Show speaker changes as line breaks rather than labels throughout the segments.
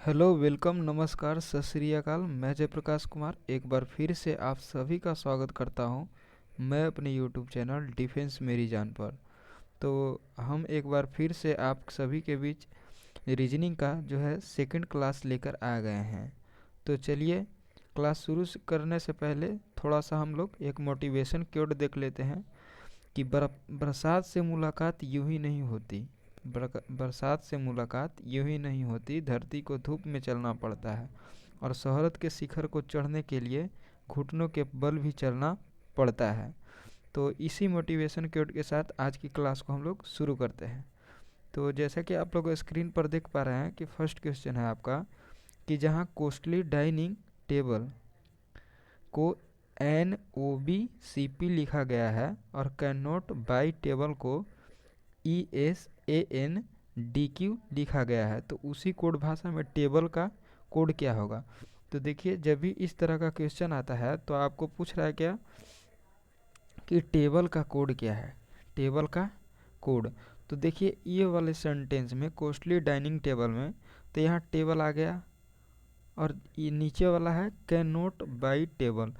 Hello, welcome, नमस्कार, सत श्री अकाल। मैं जयप्रकाश कुमार एक बार फिर से आप सभी का स्वागत करता हूं मैं अपने यूट्यूब चैनल डिफेंस मेरी जान पर। तो हम एक बार फिर से आप सभी के बीच रीजनिंग का जो है सेकंड क्लास लेकर आ गए हैं। तो चलिए, क्लास शुरू करने से पहले थोड़ा सा हम लोग एक मोटिवेशन कोट देख लेते हैं कि बरसात से मुलाकात यूं ही नहीं होती। बरसात से मुलाकात यूं ही नहीं होती, धरती को धूप में चलना पड़ता है और शोहरत के शिखर को चढ़ने के लिए घुटनों के बल भी चलना पड़ता है। तो इसी मोटिवेशन कोट के साथ आज की क्लास को हम लोग शुरू करते हैं। तो जैसा कि आप लोग स्क्रीन पर देख पा रहे हैं कि फर्स्ट क्वेश्चन है आपका कि जहाँ कोस्टली डाइनिंग टेबल को NOBCP लिखा गया है और कैन नॉट बाई टेबल को ESANDQ लिखा गया है, तो उसी कोड भाषा में टेबल का कोड क्या होगा। तो देखिए, जब भी इस तरह का क्वेश्चन आता है तो आपको पूछ रहा है क्या कि टेबल का कोड क्या है, टेबल का कोड। तो देखिए, ये वाले सेंटेंस में कोस्टली डाइनिंग टेबल में तो यहाँ टेबल आ गया और ये नीचे वाला है कैन नॉट बाई टेबल,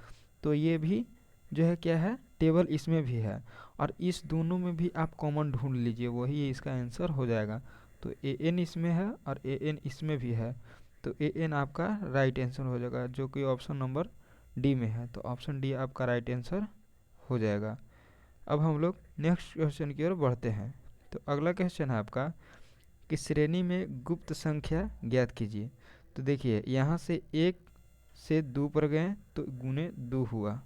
तो ये भी जो है क्या है, टेबल इसमें भी है। और इस दोनों में भी आप कॉमन ढूंढ लीजिए, वही इसका आंसर हो जाएगा। तो AN इसमें है और AN इसमें भी है, तो AN आपका राइट आंसर हो जाएगा, जो कि ऑप्शन नंबर डी में है। तो ऑप्शन डी आपका राइट आंसर हो जाएगा। अब हम लोग नेक्स्ट क्वेश्चन की ओर बढ़ते हैं। तो अगला क्वेश्चन है आपका कि श्रेणी में गुप्त संख्या ज्ञात कीजिए। तो देखिए, यहाँ से 1 से 2 पर गए तो गुने 2 हुआ,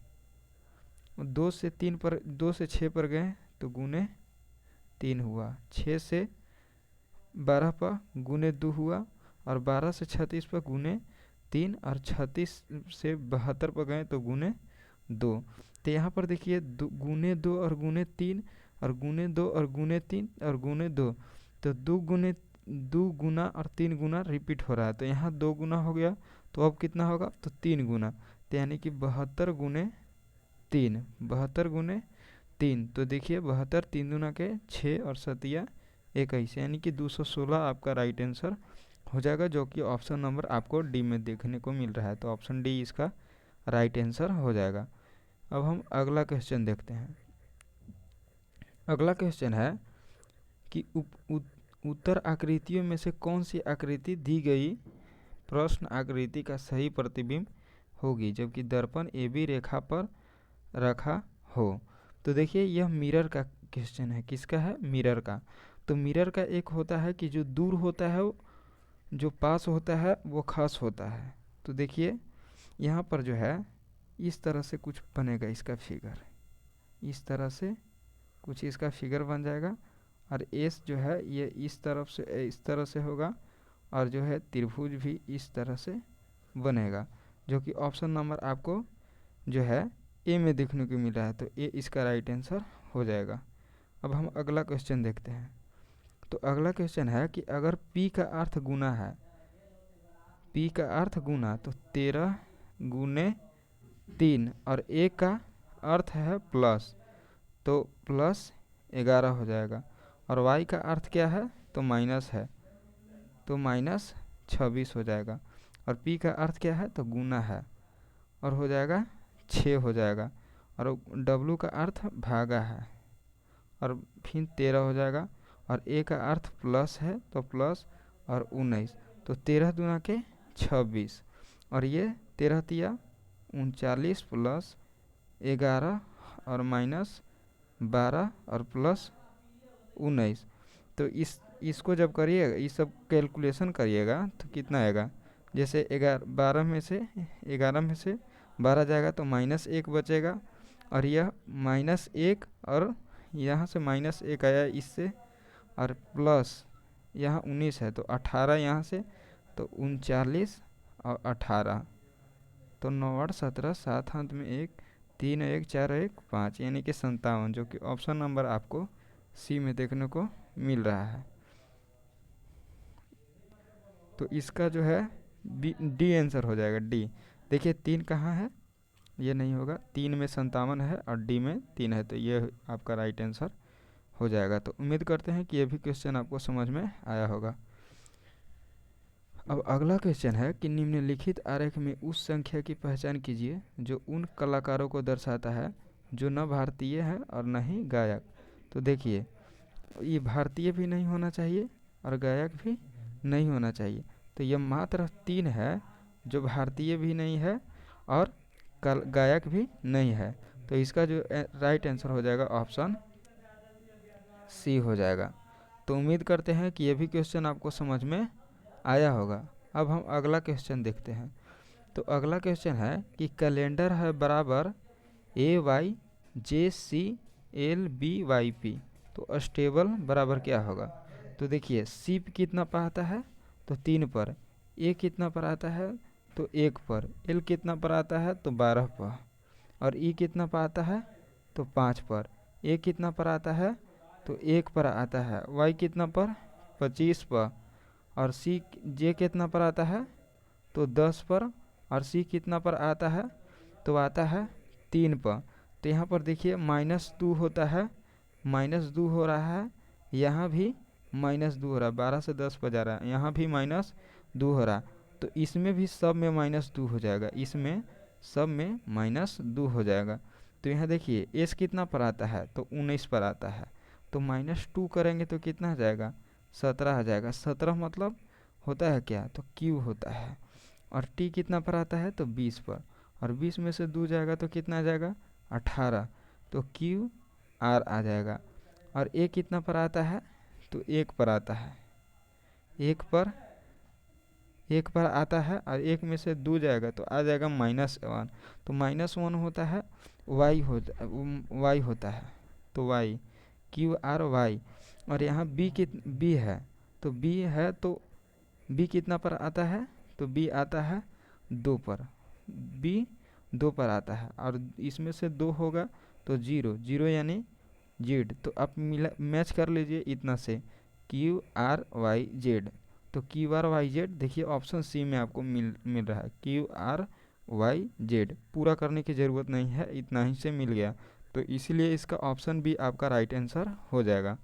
2 से 3 पर 2 से 6 पर गए तो गुने 3 हुआ, 6 से 12 पर गुने 2 हुआ और 12 से 36 पर गुने 3 और 36 से 72 पर गए तो गुने 2। तो यहाँ पर देखिए, गुने 2 और गुने 3 और गुने 2 और गुने 3 और गुने 2, तो 2 गुना और 3 गुना रिपीट हो रहा है, तो यहाँ 2 गुना हो गया, तो अब कितना होगा, तो 3 गुना, तो यानी कि 72 गुने 3, 72 गुने 3। तो देखिए, 72 3 दूना के 6 और 7 21, यानी कि 216 आपका राइट आंसर हो जाएगा, जो कि ऑप्शन नंबर आपको डी में देखने को मिल रहा है। तो ऑप्शन डी इसका राइट आंसर हो जाएगा। अब हम अगला क्वेश्चन देखते हैं। अगला क्वेश्चन है कि उत्तर आकृतियों में से कौन सी आकृति दी गई प्रश्न आकृति का सही प्रतिबिंब होगी जबकि दर्पण AB रेखा पर रखा हो। तो देखिए, यह मिरर का क्वेश्चन है। किसका है? मिरर का। तो मिरर का एक होता है कि जो दूर होता है, जो पास होता है वो खास होता है। तो देखिए, यहाँ पर जो है इस तरह से कुछ बनेगा इसका फिगर, इस तरह से कुछ इसका फिगर बन जाएगा और एस जो है ये इस तरफ से इस तरह से होगा और जो है त्रिभुज भी इस तरह से बनेगा, जो कि ऑप्शन नंबर आपको जो है ए में देखने को मिल रहा है। तो ए इसका राइट आंसर हो जाएगा। अब हम अगला क्वेश्चन देखते हैं। तो अगला क्वेश्चन है कि अगर P का अर्थ गुना है, P का अर्थ गुना, तो 13 गुने 3 और A का अर्थ है प्लस, तो प्लस 11 हो जाएगा। और y का अर्थ क्या है, तो माइनस है, तो माइनस 26 हो जाएगा। और p का अर्थ क्या है, तो गुना है, और हो जाएगा 6 हो जाएगा। और w का अर्थ भागा है और फिर 13 हो जाएगा। और a का अर्थ प्लस है, तो प्लस और 19, तो 13 दूना के 26 और ये 13 तिया 39 प्लस 11 और माइनस 12 और प्लस 19। तो इसको जब करिएगा, इस सब कैलकुलेशन करिएगा तो कितना आएगा, जैसे 11 में से 12 जाएगा तो -1 बचेगा, और यह -1 और यहाँ से -1 आया इससे, और प्लस यहाँ 19 है तो 18 यहाँ से, तो 39 और 18, तो 9 8 17, 7 हाथ में 1, 3 1 4 1 5, यानी कि 57, जो कि ऑप्शन नंबर आपको सी में देखने को मिल रहा है। तो इसका जो है डी आंसर हो जाएगा, डी। देखिए 3 कहाँ है, ये नहीं होगा, 3 में 57 है और डी में 3 है, तो ये आपका राइट आंसर हो जाएगा। तो उम्मीद करते हैं कि ये भी क्वेश्चन आपको समझ में आया होगा। अब अगला क्वेश्चन है कि निम्नलिखित आरेख में उस संख्या की पहचान कीजिए जो उन कलाकारों को दर्शाता है जो न भारतीय है और न ही गायक। तो देखिए, ये भारतीय भी नहीं होना चाहिए और गायक भी नहीं होना चाहिए, तो ये मात्र 3 है जो भारतीय भी नहीं है और गायक भी नहीं है। तो इसका जो राइट आंसर हो जाएगा ऑप्शन सी हो जाएगा। तो उम्मीद करते हैं कि ये भी क्वेश्चन आपको समझ में आया होगा। अब हम अगला क्वेश्चन देखते हैं। तो अगला क्वेश्चन है कि कैलेंडर है बराबर AYJCLBYP, तो स्टेबल बराबर क्या होगा। तो देखिए, सी कितना पर आता है तो 3 पर, ए कितना पर आता है तो 1 पर, एल कितना पर आता है तो 12 पर, और ई कितना पर आता है तो 5 पर, ए कितना पर आता है तो 1 पर आता है, वाई कितना पर 25 पर, और सी जे कितना पर आता है तो 10 पर, और सी कितना पर आता है तो आता है 3 पर। तो यहाँ पर देखिए -2 होता है, -2 हो रहा है, यहाँ भी -2 हो रहा है, 12 से 10 पर जा रहा है, यहाँ भी -2 हो रहा है। तो इसमें भी सब में -2 हो जाएगा, इसमें सब में -2 हो जाएगा। तो यहाँ देखिए एस कितना पर आता है तो 19 पर आता है, तो -2 करेंगे तो कितना आ जाएगा 17 आ जाएगा। 17 मतलब होता है क्या तो क्यू होता है। और टी कितना पर आता है तो 20 पर, और 20 में से 2 जाएगा तो कितना आ जाएगा 18, तो क्यू आर आ जाएगा। और ए कितना पर आता है तो 1 पर आता है, 1 पर आता है, और 1 में से 2 जाएगा तो आ जाएगा -1, तो -1 होता है वाई होता है, तो वाई क्यू आर वाई। और यहाँ बी है, तो बी है तो बी कितना पर आता है तो बी आता है 2 पर, बी 2 पर आता है, और इसमें से 2 होगा तो 0 यानी जेड। तो आप मैच कर लीजिए इतना से QRYZ, तो QRYZ देखिए ऑप्शन सी में आपको मिल रहा है, QRYZ। पूरा करने की ज़रूरत नहीं है, इतना ही से मिल गया, तो इसीलिए इसका ऑप्शन भी आपका राइट आंसर हो जाएगा।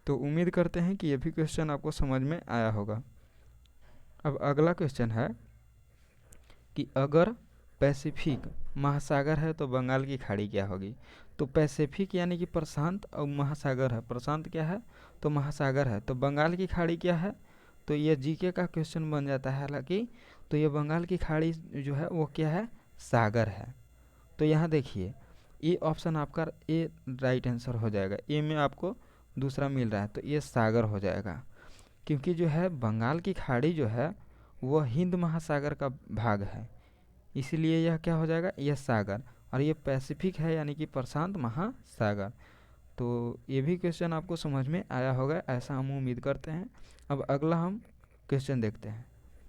तो उम्मीद करते हैं कि ये भी क्वेश्चन आपको समझ में आया होगा। अब अगला क्वेश्चन है कि अगर पैसिफिक महासागर है तो बंगाल की खाड़ी क्या होगी। तो पैसिफिक यानी कि प्रशांत, और महासागर है, प्रशांत क्या है तो महासागर है, तो बंगाल की खाड़ी क्या है। तो ये जीके का क्वेश्चन बन जाता है हालांकि। तो ये बंगाल की खाड़ी जो है वो क्या है, सागर है। तो यहाँ देखिए ये ऑप्शन आपका ए राइट आंसर हो जाएगा, ए में आपको दूसरा मिल रहा है, तो ये सागर हो जाएगा। क्योंकि जो है बंगाल की खाड़ी जो है वह हिंद महासागर का भाग है, इसीलिए यह क्या हो जाएगा, यह सागर। और ये पैसिफिक है यानी कि प्रशांत महासागर। तो ये भी क्वेश्चन आपको समझ में आया होगा, ऐसा हम उम्मीद करते हैं। अब अगला हम क्वेश्चन देखते हैं।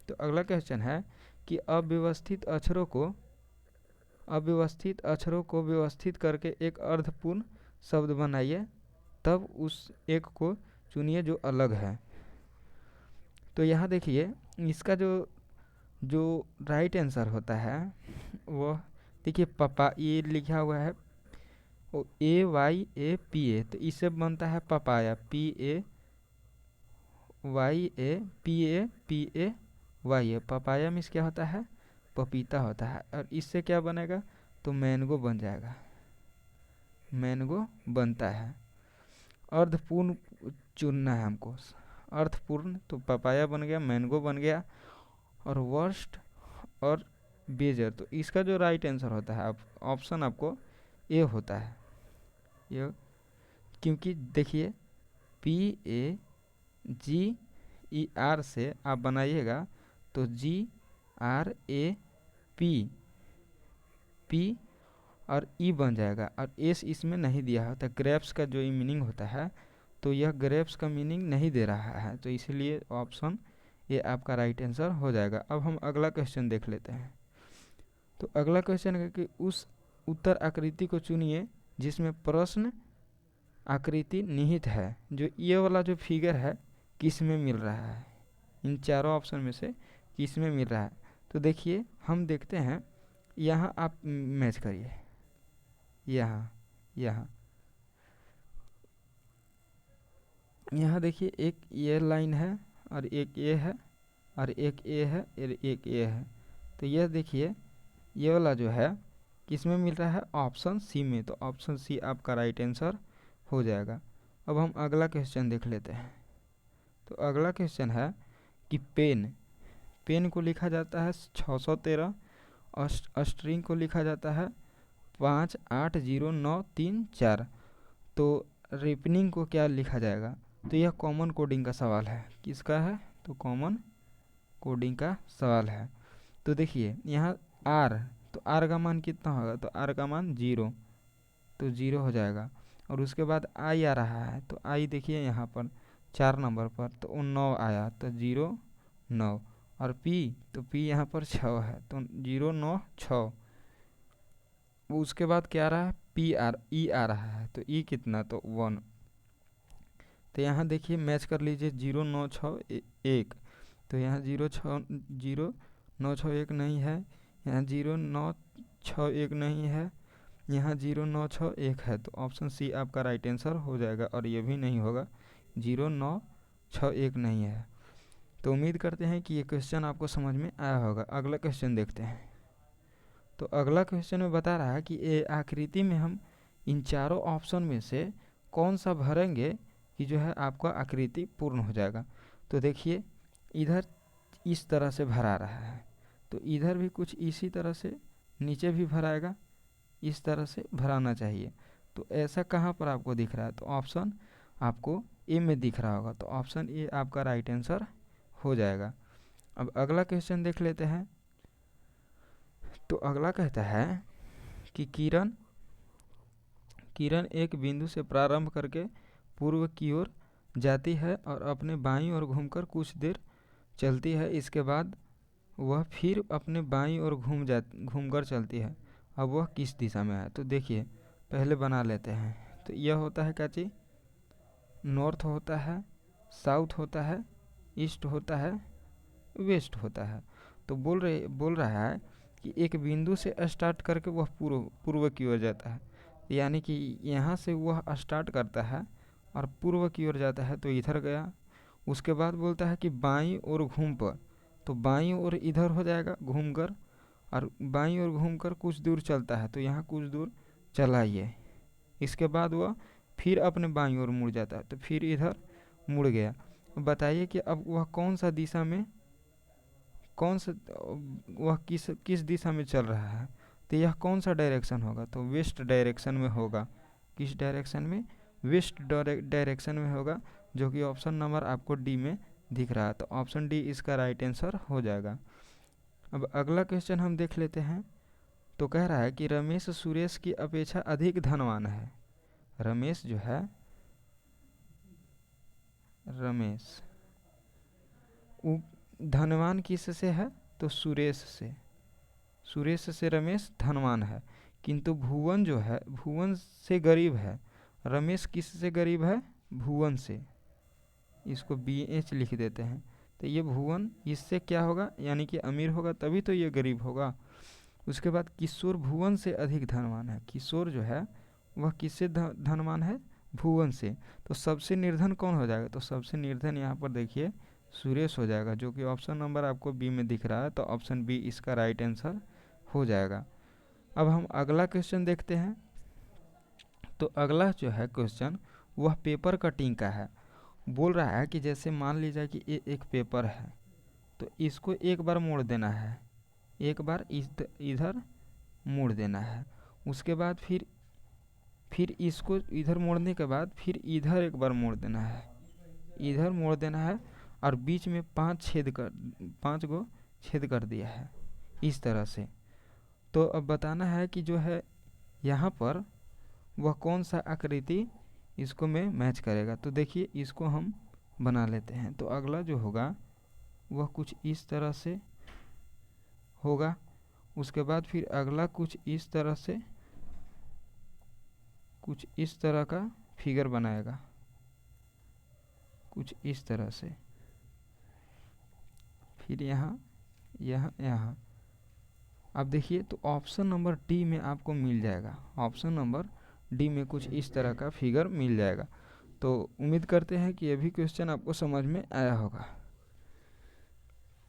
तो अगला क्वेश्चन है कि अव्यवस्थित अक्षरों को व्यवस्थित करके एक अर्थपूर्ण शब्द बनाइए, तब उस एक को चुनिए जो अलग है। तो यहाँ देखिए इसका जो जो राइट आंसर होता है वह देखिए पापा, ये लिखा हुआ है AYAPA, तो इससे बनता है पपाया, PAYA, पपाया मीन्स क्या होता है, पपीता होता है। और इससे क्या बनेगा तो मैंगो बन जाएगा, मैंगो बनता है। अर्थपूर्ण चुनना है हमको, अर्थपूर्ण, तो पपाया बन गया, मैंगो बन गया, और वर्स्ट और बेजर। तो इसका जो राइट आंसर होता है ऑप्शन आपको ए होता है ये, क्योंकि देखिए PAGER से आप बनाइएगा तो GRAP और ई बन जाएगा, और एस इसमें नहीं दिया होता। ग्रेप्स का जो मीनिंग होता है तो यह ग्रेप्स का मीनिंग नहीं दे रहा है, तो इसलिए ऑप्शन ये आपका राइट आंसर हो जाएगा। अब हम अगला क्वेश्चन देख लेते हैं। तो अगला क्वेश्चन है कि उस उत्तर आकृति को चुनिए जिसमें प्रश्न आकृति निहित है। जो ये वाला जो फिगर है किस में मिल रहा है, इन चारों ऑप्शन में से किस में मिल रहा है। तो देखिए हम देखते हैं, यहाँ आप मैच करिए, यहाँ यहाँ यहाँ देखिए एक ये लाइन है और एक ये है, और एक ए है और एक ए है। तो यह देखिए ये वाला जो है किस में मिल रहा है, ऑप्शन सी में। तो ऑप्शन सी आपका राइट आंसर हो जाएगा। अब हम अगला क्वेश्चन देख लेते हैं। तो अगला क्वेश्चन है कि पेन को लिखा जाता है 613 और स्ट्रिंग को लिखा जाता है 580934। तो रिपनिंग को क्या लिखा जाएगा? तो यह कॉमन कोडिंग का सवाल है। किसका है? तो कॉमन कोडिंग का सवाल है। तो देखिए यहाँ आर, तो आर का मान कितना होगा? तो आर का मान 0, तो 0 हो जाएगा। और उसके बाद आई आ रहा है, तो आई देखिए यहाँ पर 4 नंबर पर, तो वो 9 आया, तो 0 9। और पी, तो पी यहाँ पर 6 है, तो 0 9 6। उसके बाद क्या आ रहा है? पी आर ई आ रहा है, तो ई कितना? तो 1। तो यहाँ देखिए मैच कर लीजिए 0 9 6 1। तो यहाँ 0 9 6 1 नहीं है, यहाँ 0 9 6 1 नहीं है, यहाँ 0 9 6 1 है। तो ऑप्शन सी आपका राइट आंसर हो जाएगा। और ये भी नहीं होगा, 0 9 6 1 नहीं है। तो उम्मीद करते हैं कि ये क्वेश्चन आपको समझ में आया होगा। अगला क्वेश्चन देखते हैं। तो अगला क्वेश्चन में बता रहा है कि ए आकृति में हम इन चारों ऑप्शन में से कौन सा भरेंगे कि जो है आपका आकृति पूर्ण हो जाएगा। तो देखिए इधर इस तरह से भरा रहा है, तो इधर भी कुछ इसी तरह से नीचे भी भराएगा, इस तरह से भराना चाहिए। तो ऐसा कहाँ पर आपको दिख रहा है? तो ऑप्शन आपको ए में दिख रहा होगा। तो ऑप्शन ए आपका राइट आंसर हो जाएगा। अब अगला क्वेश्चन देख लेते हैं। तो अगला कहता है कि किरण एक बिंदु से प्रारंभ करके पूर्व की ओर जाती है और अपने बाईं ओर घूमकर कुछ देर चलती है। इसके बाद वह फिर अपने बाईं ओर घूमकर चलती है। अब वह किस दिशा में है? तो देखिए पहले बना लेते हैं। तो यह होता है क्या चीज़? नॉर्थ होता है, साउथ होता है, ईस्ट होता है, वेस्ट होता है। तो बोल रहा है कि एक बिंदु से स्टार्ट करके वह पूर्व की ओर जाता है, यानी कि यहाँ से वह स्टार्ट करता है और पूर्व की ओर जाता है, तो इधर गया। उसके बाद बोलता है कि बाईं ओर घूम पर, तो बाईं ओर इधर हो जाएगा घूमकर, और बाईं ओर घूमकर कुछ दूर चलता है, तो यहाँ कुछ दूर चला ये। इसके बाद वह फिर अपने बाईं ओर मुड़ जाता है, तो फिर इधर मुड़ गया। बताइए कि अब वह कौन सा दिशा में, कौन सा वह किस दिशा में चल रहा है? तो यह कौन सा डायरेक्शन होगा? तो वेस्ट डायरेक्शन में होगा। किस डायरेक्शन में? वेस्ट डायरेक्शन में होगा, जो कि ऑप्शन नंबर आपको डी में दिख रहा है। तो ऑप्शन डी इसका राइट आंसर हो जाएगा। अब अगला क्वेश्चन हम देख लेते हैं। तो कह रहा है कि रमेश सुरेश की अपेक्षा अधिक धनवान है। रमेश जो है, रमेश धनवान किससे है? तो सुरेश से। सुरेश से रमेश धनवान है, किंतु भुवन जो है भुवन से गरीब है। रमेश किससे गरीब है? भुवन से। इसको बी एच लिख देते हैं। तो ये भुवन इससे क्या होगा, यानी कि अमीर होगा, तभी तो ये गरीब होगा। उसके बाद किशोर भुवन से अधिक धनवान है। किशोर जो है वह किससे धनवान है? भुवन से। तो सबसे निर्धन कौन हो जाएगा? तो सबसे निर्धन यहाँ पर देखिए सुरेश हो जाएगा, जो कि ऑप्शन नंबर आपको बी में दिख रहा है। तो ऑप्शन बी इसका राइट आंसर हो जाएगा। अब हम अगला क्वेश्चन देखते हैं। तो अगला जो है क्वेश्चन वह पेपर कटिंग का है। बोल रहा है कि जैसे मान लीजिए कि ये एक पेपर है, तो इसको एक बार मोड़ देना है, एक बार इधर मोड़ देना है। उसके बाद फिर इसको इधर मोड़ने के बाद फिर इधर एक बार मोड़ देना है, इधर मोड़ देना है, और बीच में 5 गो छेद कर दिया है इस तरह से। तो अब बताना है कि जो है यहाँ पर वह कौन सा आकृति इसको में मैच करेगा। तो देखिए इसको हम बना लेते हैं। तो अगला जो होगा वह कुछ इस तरह से होगा। उसके बाद फिर अगला कुछ इस तरह से, कुछ इस तरह का फिगर बनाएगा, कुछ इस तरह से। फिर यहाँ यहाँ यहाँ। अब देखिए तो ऑप्शन नंबर डी में आपको मिल जाएगा, ऑप्शन नंबर डी में कुछ इस तरह का फिगर मिल जाएगा। तो उम्मीद करते हैं कि ये भी क्वेश्चन आपको समझ में आया होगा।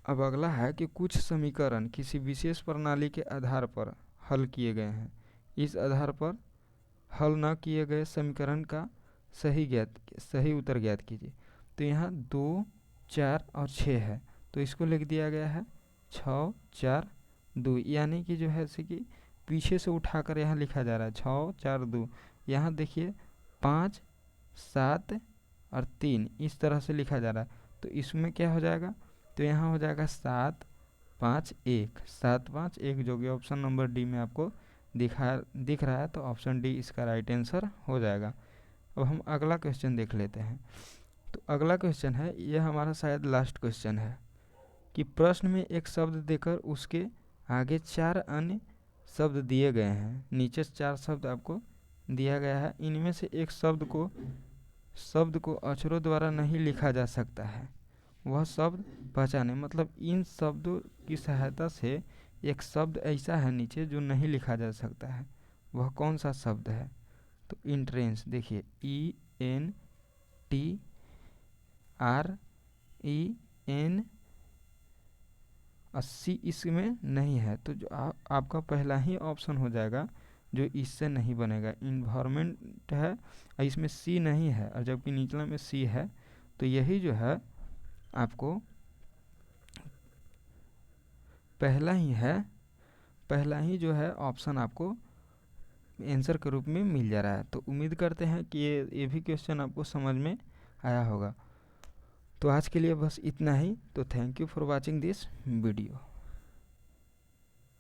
अब अगला है कि कुछ समीकरण किसी विशेष प्रणाली के आधार पर हल किए गए हैं, इस आधार पर हल न किए गए समीकरण का सही उत्तर ज्ञात कीजिए। तो यहाँ 2, 4 और 6 है, तो इसको लिख दिया गया है 6, 4, 2, यानी कि जो है जैसे कि पीछे से उठाकर यहाँ लिखा जा रहा है 6, 4, 2। यहाँ देखिए 5, 7 और 3 इस तरह से लिखा जा रहा है, तो इसमें क्या हो जाएगा, तो यहाँ हो जाएगा 7, 5, 1, 7, 5, 1, जो कि ऑप्शन नंबर डी में आपको दिख रहा है, तो ऑप्शन डी इसका राइट आंसर हो जाएगा। अब हम अगला क्वेश्चन देख लेते हैं। तो अगला क्वेश्चन है, यह हमारा शायद लास्ट क्वेश्चन है, कि प्रश्न में एक शब्द देकर उसके आगे 4 अन्य शब्द दिए गए हैं। नीचे 4 शब्द आपको दिया गया है, इनमें से एक शब्द को अक्षरों द्वारा नहीं लिखा जा सकता है, वह शब्द पहचाने। मतलब इन शब्दों की सहायता से एक शब्द ऐसा है नीचे जो नहीं लिखा जा सकता है, वह कौन सा शब्द है। तो इंट्रेंस देखिए ENTREN 80 इसमें नहीं है, तो जो आपका पहला ही ऑप्शन हो जाएगा जो इससे नहीं बनेगा। इन्वायरमेंट है, इसमें सी नहीं है, और जबकि निचला में सी है, तो यही जो है आपको पहला ही जो है ऑप्शन आपको आंसर के रूप में मिल जा रहा है। तो उम्मीद करते हैं कि ये भी क्वेश्चन आपको समझ में आया होगा। तो आज के लिए बस इतना ही। तो thank you for watching this video.